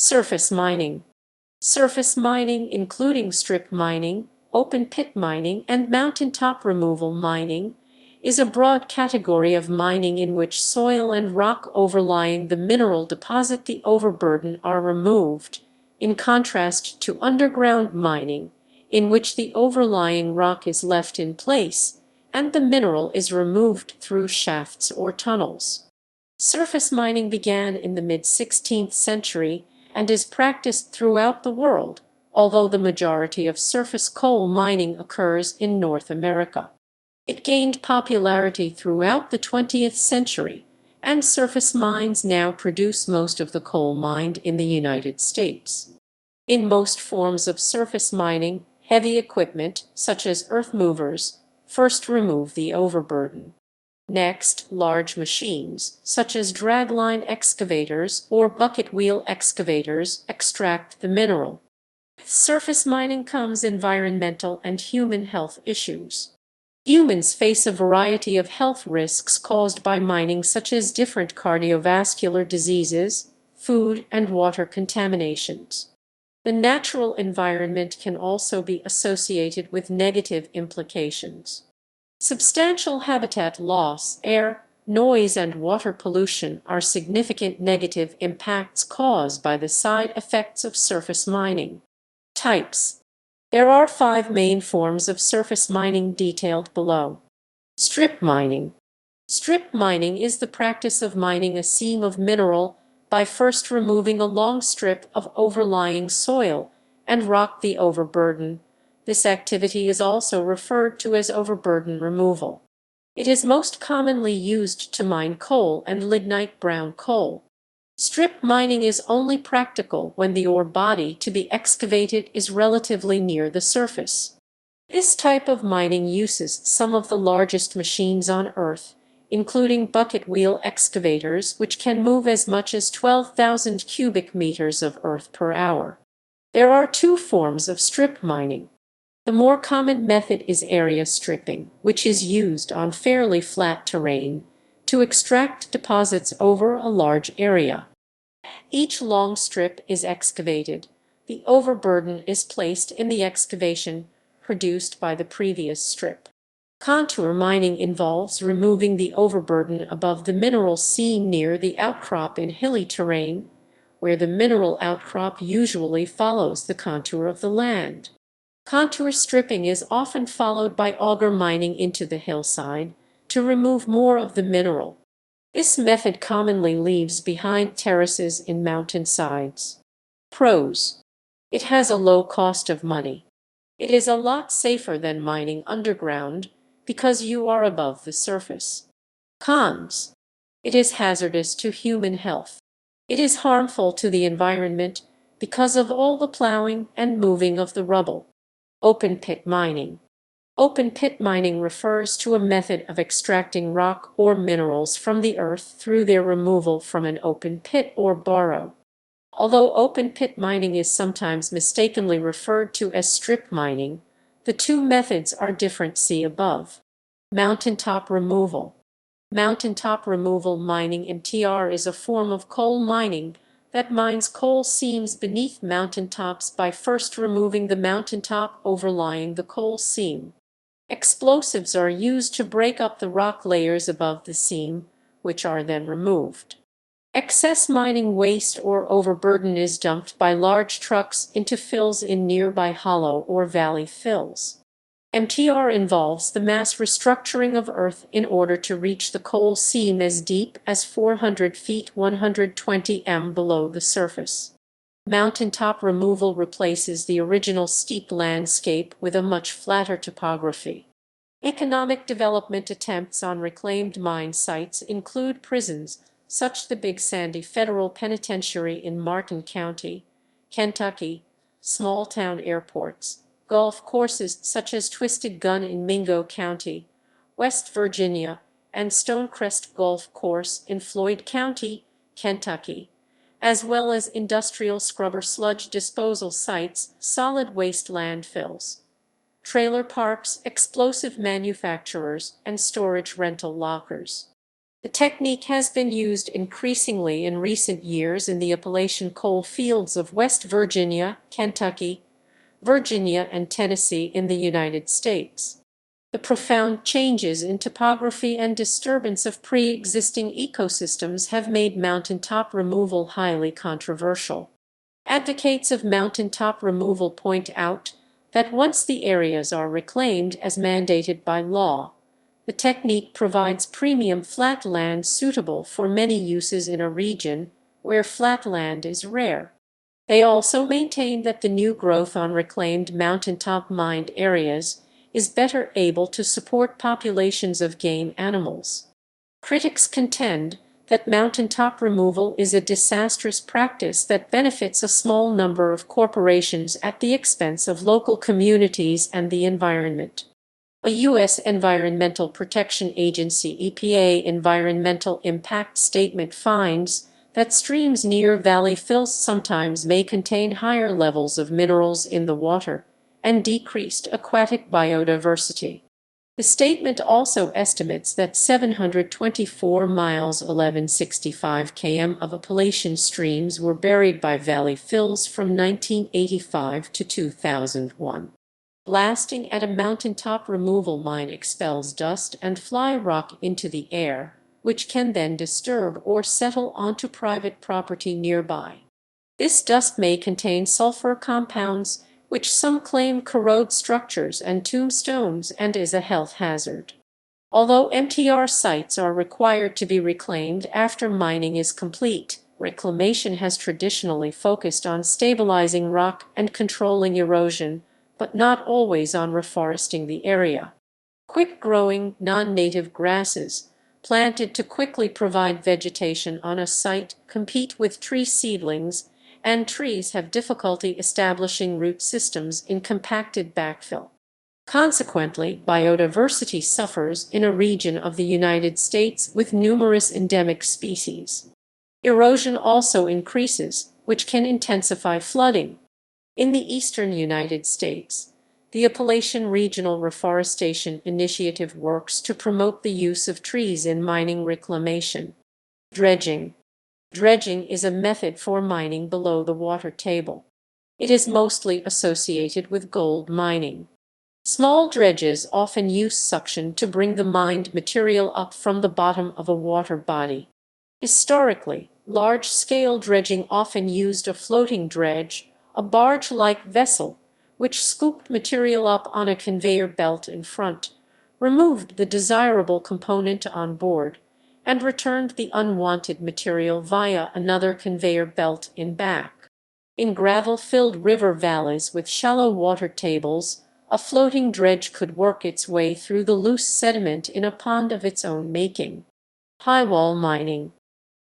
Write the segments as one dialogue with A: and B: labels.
A: Surface mining. Surface mining, including strip mining, open pit mining, and mountaintop removal mining, is a broad category of mining in which soil and rock overlying the mineral deposit the overburden are removed, in contrast to underground mining, in which the overlying rock is left in place and the mineral is removed through shafts or tunnels. Surface mining began in the mid-16th century and is practiced throughout the world, although the majority of surface coal mining occurs in North America. It gained popularity throughout the 20th century, and surface mines now produce most of the coal mined in the United States. In most forms of surface mining, heavy equipment, such as earth movers, first remove the overburden. Next, large machines, such as dragline excavators or bucket wheel excavators, extract the mineral. With surface mining comes environmental and human health issues. Humans face a variety of health risks caused by mining, such as different cardiovascular diseases, food and water contaminations. The natural environment can also be associated with negative implications. Substantial habitat loss, air, noise, and water pollution are significant negative impacts caused by the side effects of surface mining. Types. There are 5 main forms of surface mining detailed below. Strip mining. Strip mining is the practice of mining a seam of mineral by first removing a long strip of overlying soil and rock the overburden. This activity is also referred to as overburden removal. It is most commonly used to mine coal and lignite-brown coal. Strip mining is only practical when the ore body to be excavated is relatively near the surface. This type of mining uses some of the largest machines on Earth, including bucket wheel excavators, which can move as much as 12,000 cubic meters of earth per hour. There are 2 forms of strip mining. The more common method is area stripping, which is used on fairly flat terrain to extract deposits over a large area. Each long strip is excavated. The overburden is placed in the excavation produced by the previous strip. Contour mining involves removing the overburden above the mineral seam near the outcrop in hilly terrain, where the mineral outcrop usually follows the contour of the land. Contour stripping is often followed by auger mining into the hillside to remove more of the mineral. This method commonly leaves behind terraces in mountainsides. Pros. It has a low cost of money. It is a lot safer than mining underground because you are above the surface. Cons. It is hazardous to human health. It is harmful to the environment because of all the plowing and moving of the rubble. Open pit mining. Open pit mining refers to a method of extracting rock or minerals from the earth through their removal from an open pit or burrow. Although open pit mining is sometimes mistakenly referred to as strip mining, the 2 methods are different. See above. Mountaintop removal. Mountaintop removal mining (MTR) is a form of coal mining that mines coal seams beneath mountaintops by first removing the mountaintop overlying the coal seam. Explosives are used to break up the rock layers above the seam, which are then removed. Excess mining waste or overburden is dumped by large trucks into fills in nearby hollow or valley fills. MTR involves the mass restructuring of earth in order to reach the coal seam as deep as 400 feet 120 m below the surface. Mountaintop removal replaces the original steep landscape with a much flatter topography. Economic development attempts on reclaimed mine sites include prisons, such as the Big Sandy Federal Penitentiary in Martin County, Kentucky, small-town airports, golf courses such as Twisted Gun in Mingo County, West Virginia, and Stonecrest Golf Course in Floyd County, Kentucky, as well as industrial scrubber sludge disposal sites, solid waste landfills, trailer parks, explosive manufacturers, and storage rental lockers. The technique has been used increasingly in recent years in the Appalachian coal fields of West Virginia, Kentucky, Virginia, and Tennessee in the United States. The profound changes in topography and disturbance of pre-existing ecosystems have made mountaintop removal highly controversial. Advocates of mountaintop removal point out that once the areas are reclaimed as mandated by law, the technique provides premium flat land suitable for many uses in a region where flat land is rare. They also maintain that the new growth on reclaimed mountaintop mined areas is better able to support populations of game animals. Critics contend that mountaintop removal is a disastrous practice that benefits a small number of corporations at the expense of local communities and the environment. A U.S. Environmental Protection Agency (EPA) environmental impact statement finds that streams near valley fills sometimes may contain higher levels of minerals in the water and decreased aquatic biodiversity. The statement also estimates that 724 miles (1165 km) of Appalachian streams were buried by valley fills from 1985 to 2001. Blasting at a mountaintop removal mine expels dust and fly rock into the air, which can then disturb or settle onto private property nearby. This dust may contain sulfur compounds, which some claim corrode structures and tombstones and is a health hazard. Although MTR sites are required to be reclaimed after mining is complete, reclamation has traditionally focused on stabilizing rock and controlling erosion, but not always on reforesting the area. Quick-growing, non-native grasses, planted to quickly provide vegetation on a site, compete with tree seedlings, and trees have difficulty establishing root systems in compacted backfill. Consequently, biodiversity suffers in a region of the United States with numerous endemic species. Erosion also increases, which can intensify flooding. In the eastern United States, the Appalachian Regional Reforestation Initiative works to promote the use of trees in mining reclamation. Dredging. Dredging is a method for mining below the water table. It is mostly associated with gold mining. Small dredges often use suction to bring the mined material up from the bottom of a water body. Historically, large-scale dredging often used a floating dredge, a barge-like vessel, which scooped material up on a conveyor belt in front, removed the desirable component on board, and returned the unwanted material via another conveyor belt in back. In gravel-filled river valleys with shallow water tables, a floating dredge could work its way through the loose sediment in a pond of its own making. Highwall mining.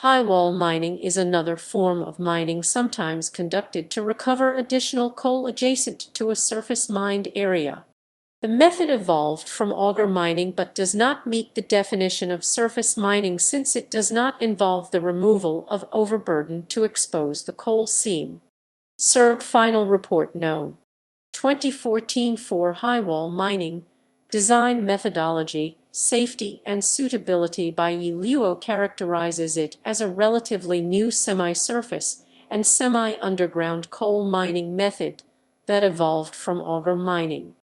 A: Highwall mining is another form of mining sometimes conducted to recover additional coal adjacent to a surface mined area. The method evolved from auger mining but does not meet the definition of surface mining since it does not involve the removal of overburden to expose the coal seam. SERB Final Report No. 2014 for Highwall Mining, Design Methodology, Safety and Suitability by Luo characterizes it as a relatively new semi-surface and semi-underground coal mining method that evolved from auger mining.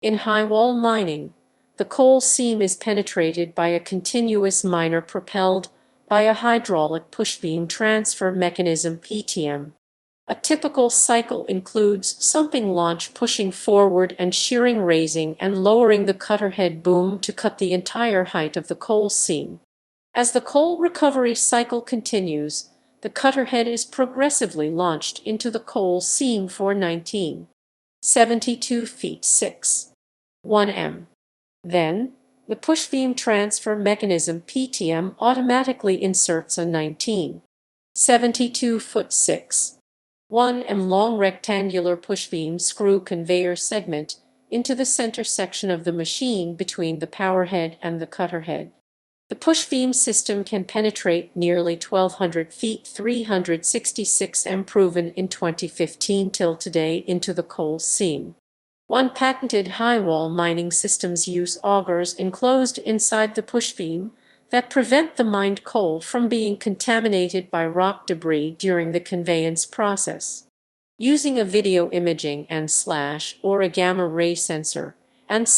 A: In highwall mining, the coal seam is penetrated by a continuous miner propelled by a hydraulic pushbeam transfer mechanism (PTM). A typical cycle includes sumping launch pushing forward and shearing raising and lowering the cutter head boom to cut the entire height of the coal seam. As the coal recovery cycle continues, the cutter head is progressively launched into the coal seam for 19.72 feet 6.1 m. Then, the pushbeam transfer mechanism (PTM) automatically inserts a 19.72 foot 6.1 m long rectangular pushbeam screw conveyor segment into the center section of the machine between the power head and the cutter head. The pushbeam system can penetrate nearly 1,200 feet 366 m proven in 2015 till today into the coal seam. One patented highwall mining systems use augers enclosed inside the pushbeam that prevent the mined coal from being contaminated by rock debris during the conveyance process. Using a video imaging and or a gamma ray sensor and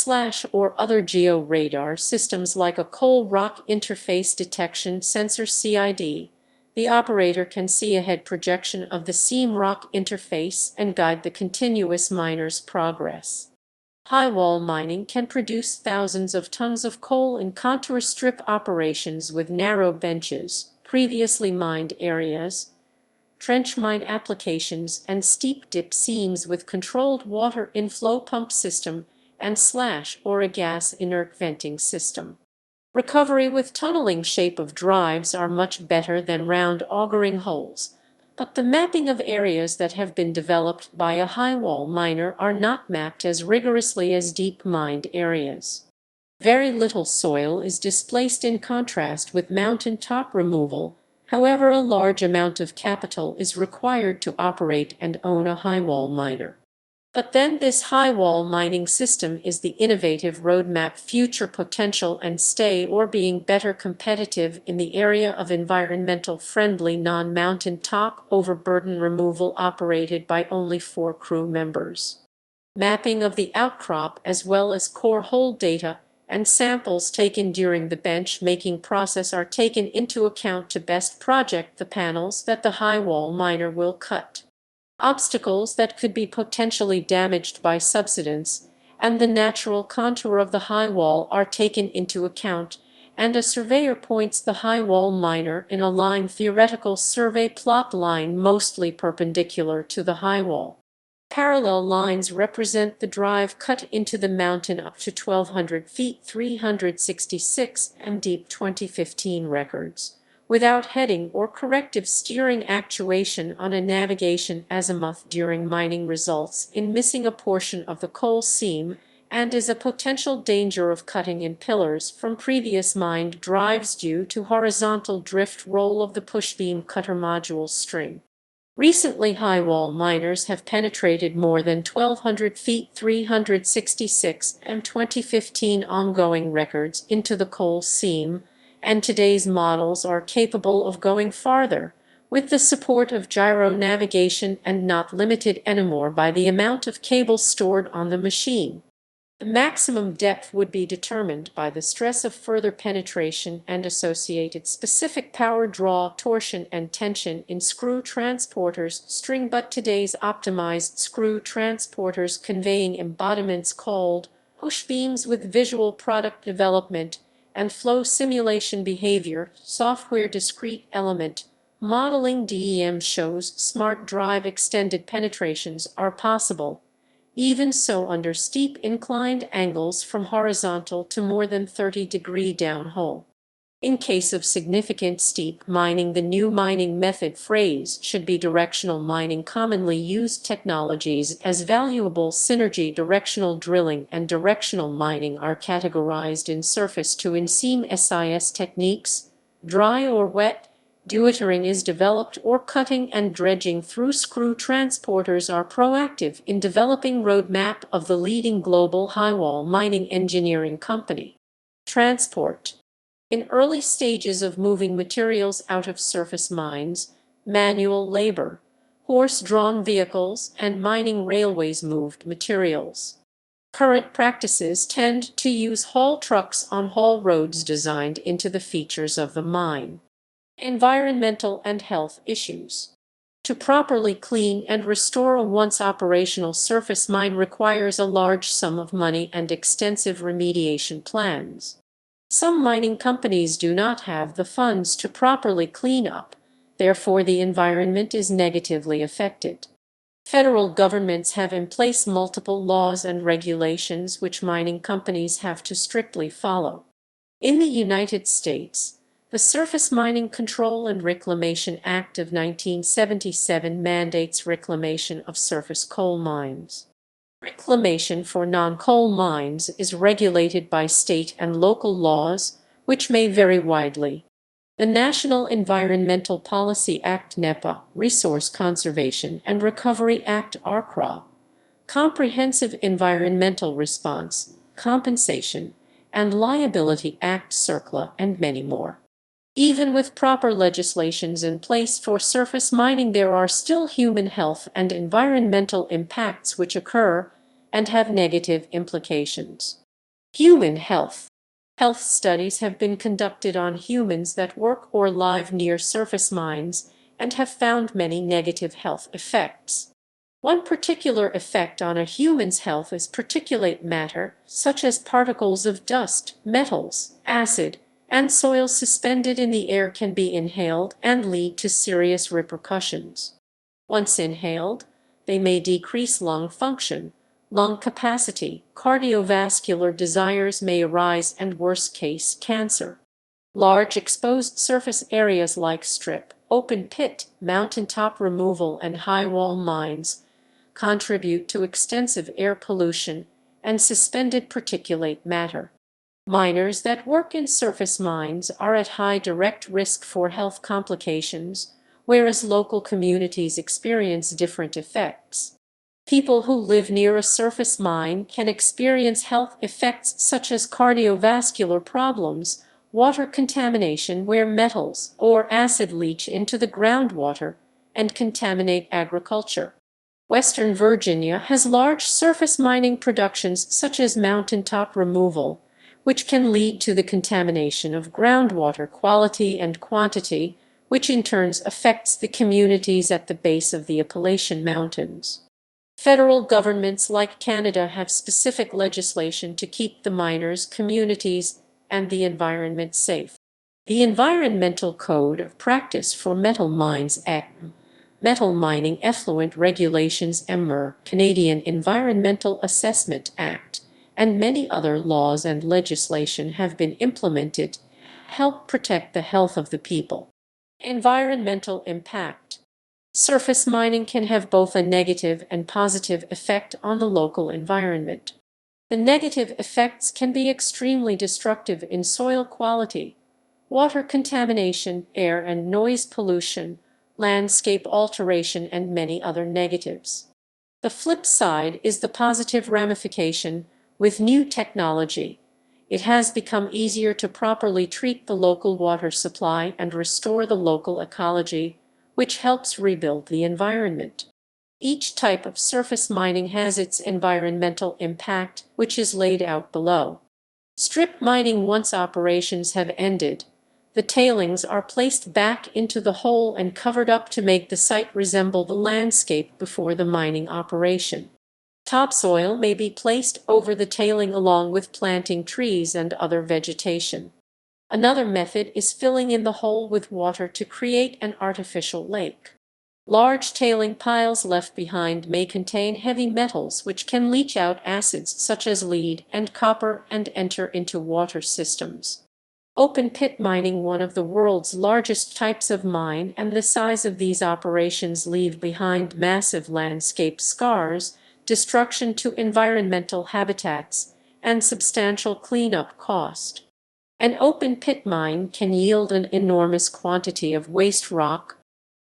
A: or other georadar systems like a coal rock interface detection sensor CID, the operator can see ahead projection of the seam rock interface and guide the continuous miner's progress. Highwall mining can produce thousands of tons of coal in contour strip operations with narrow benches, previously mined areas, trench mine applications, and steep dip seams with controlled water inflow pump system and or a gas inert venting system. Recovery with tunneling shape of drives are much better than round augering holes, but the mapping of areas that have been developed by a highwall miner are not mapped as rigorously as deep mined areas. Very little soil is displaced in contrast with mountaintop removal. However, a large amount of capital is required to operate and own a highwall miner. But then this highwall mining system is the innovative roadmap future potential and being better competitive in the area of environmental friendly non-mountaintop overburden removal operated by only 4 crew members. Mapping of the outcrop as well as core hole data and samples taken during the bench-making process are taken into account to best project the panels that the highwall miner will cut. Obstacles that could be potentially damaged by subsidence and the natural contour of the highwall are taken into account, and a surveyor points the highwall miner in a line theoretical survey plot line mostly perpendicular to the highwall. Parallel lines represent the drive cut into the mountain up to 1,200 feet 366 and deep 2015 records, without heading or corrective steering actuation on a navigation azimuth during mining results in missing a portion of the coal seam and is a potential danger of cutting in pillars from previous mined drives due to horizontal drift roll of the pushbeam cutter module string. Recently, highwall miners have penetrated more than 1,200 feet 366 and 2015 ongoing records into the coal seam, and today's models are capable of going farther, with the support of gyro navigation and not limited anymore by the amount of cable stored on the machine. The maximum depth would be determined by the stress of further penetration and associated specific power draw, torsion, and tension in screw transporters string, but today's optimized screw transporters conveying embodiments called push beams with visual product development and flow simulation behavior software discrete element modeling DEM shows smart drive extended penetrations are possible, even so under steep inclined angles from horizontal to more than 30-degree downhole. In case of significant steep mining, the new mining method phrase should be directional mining. Commonly used technologies as valuable synergy directional drilling and directional mining are categorized in surface to in seam SIS techniques, dry or wet, dewatering is developed, or cutting and dredging through screw transporters are proactive in developing roadmap of the leading global highwall mining engineering company. Transport. In early stages of moving materials out of surface mines, manual labor, horse-drawn vehicles, and mining railways moved materials. Current practices tend to use haul trucks on haul roads designed into the features of the mine. Environmental and health issues. To properly clean and restore a once operational surface mine requires a large sum of money and extensive remediation plans. Some mining companies do not have the funds to properly clean up, therefore the environment is negatively affected. Federal governments have in place multiple laws and regulations which mining companies have to strictly follow. In the United States, the Surface Mining Control and Reclamation Act of 1977 mandates reclamation of surface coal mines. Reclamation for non-coal mines is regulated by state and local laws, which may vary widely. The National Environmental Policy Act (NEPA), Resource Conservation and Recovery Act (RCRA), Comprehensive Environmental Response, Compensation, and Liability Act CERCLA, and many more. Even with proper legislations in place for surface mining, there are still human health and environmental impacts which occur and have negative implications. Human health. Health studies have been conducted on humans that work or live near surface mines and have found many negative health effects. One particular effect on a human's health is particulate matter, such as particles of dust, metals, acid, and soil suspended in the air can be inhaled and lead to serious repercussions. Once inhaled, they may decrease lung function, lung capacity, cardiovascular desires may arise, and worst case, cancer. Large exposed surface areas like strip, open pit, mountaintop removal, and highwall mines contribute to extensive air pollution and suspended particulate matter. Miners that work in surface mines are at high direct risk for health complications, whereas local communities experience different effects. People who live near a surface mine can experience health effects such as cardiovascular problems, water contamination where metals or acid leach into the groundwater and contaminate agriculture. Western Virginia has large surface mining productions such as mountaintop removal, which can lead to the contamination of groundwater quality and quantity, which in turn affects the communities at the base of the Appalachian Mountains. Federal governments like Canada have specific legislation to keep the miners, communities, and the environment safe. The Environmental Code of Practice for Metal Mines Act, Metal Mining Effluent Regulations (EMR), Canadian Environmental Assessment Act, and many other laws and legislation have been implemented to help protect the health of the people. Environmental impact. Surface mining can have both a negative and positive effect on the local environment. The negative effects can be extremely destructive in soil quality, water contamination, air and noise pollution, landscape alteration, and many other negatives. The flip side is the positive ramification. With new technology, it has become easier to properly treat the local water supply and restore the local ecology, which helps rebuild the environment. Each type of surface mining has its environmental impact, which is laid out below. Strip mining. Once operations have ended, the tailings are placed back into the hole and covered up to make the site resemble the landscape before the mining operation. Topsoil may be placed over the tailing along with planting trees and other vegetation. Another method is filling in the hole with water to create an artificial lake. Large tailing piles left behind may contain heavy metals which can leach out acids such as lead and copper and enter into water systems. Open pit mining. One of the world's largest types of mine, and the size of these operations leave behind massive landscape scars, destruction to environmental habitats, and substantial cleanup cost. An open pit mine can yield an enormous quantity of waste rock.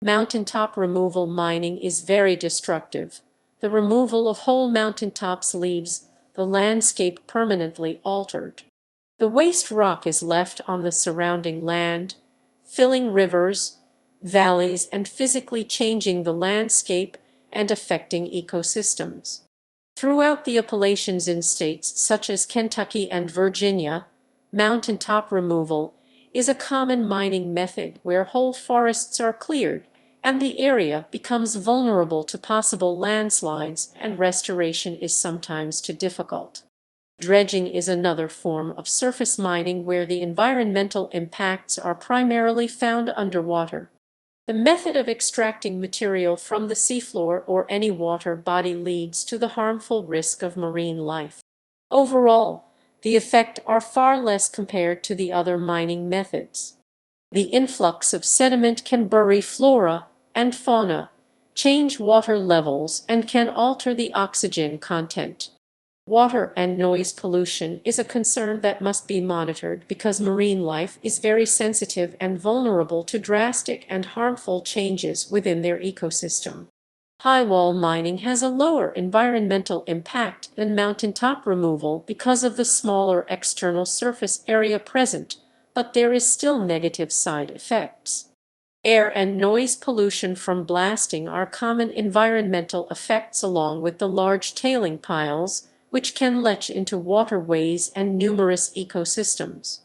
A: Mountaintop removal mining is very destructive. The removal of whole mountaintops leaves the landscape permanently altered. The waste rock is left on the surrounding land, filling rivers, valleys, and physically changing the landscape and affecting ecosystems. Throughout the Appalachians in states such as Kentucky and Virginia, mountaintop removal is a common mining method where whole forests are cleared and the area becomes vulnerable to possible landslides, and restoration is sometimes too difficult. Dredging is another form of surface mining where the environmental impacts are primarily found underwater. The method of extracting material from the seafloor or any water body leads to the harmful risk of marine life. Overall, the effects are far less compared to the other mining methods. The influx of sediment can bury flora and fauna, change water levels, and can alter the oxygen content. Water and noise pollution is a concern that must be monitored because marine life is very sensitive and vulnerable to drastic and harmful changes within their ecosystem. Highwall mining has a lower environmental impact than mountaintop removal because of the smaller external surface area present, but there is still negative side effects. Air and noise pollution from blasting are common environmental effects along with the large tailing piles, which can leach into waterways and numerous ecosystems.